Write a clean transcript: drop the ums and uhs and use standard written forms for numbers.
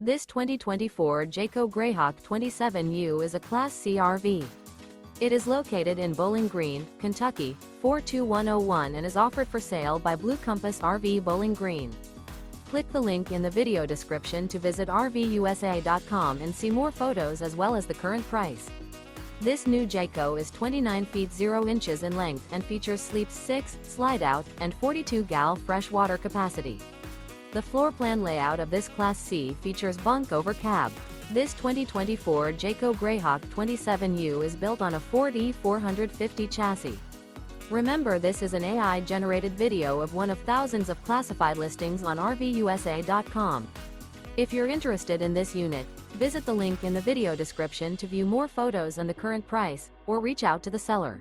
This 2024 Jayco Greyhawk 27U is a Class C RV. It is located in Bowling Green, Kentucky, 42101 and is offered for sale by Blue Compass RV Bowling Green. Click the link in the video description to visit RVUSA.com and see more photos as well as the current price. This new Jayco is 29 feet 0 inches in length and features Sleep 6, Slideout, and 42 gal freshwater capacity. The floor plan layout of this Class C features Bunk Over Cab. This 2024 Jayco Greyhawk 27U is built on a Ford E450 chassis. Remember, this is an AI-generated video of one of thousands of classified listings on RVUSA.com. If you're interested in this unit, visit the link in the video description to view more photos and the current price, or reach out to the seller.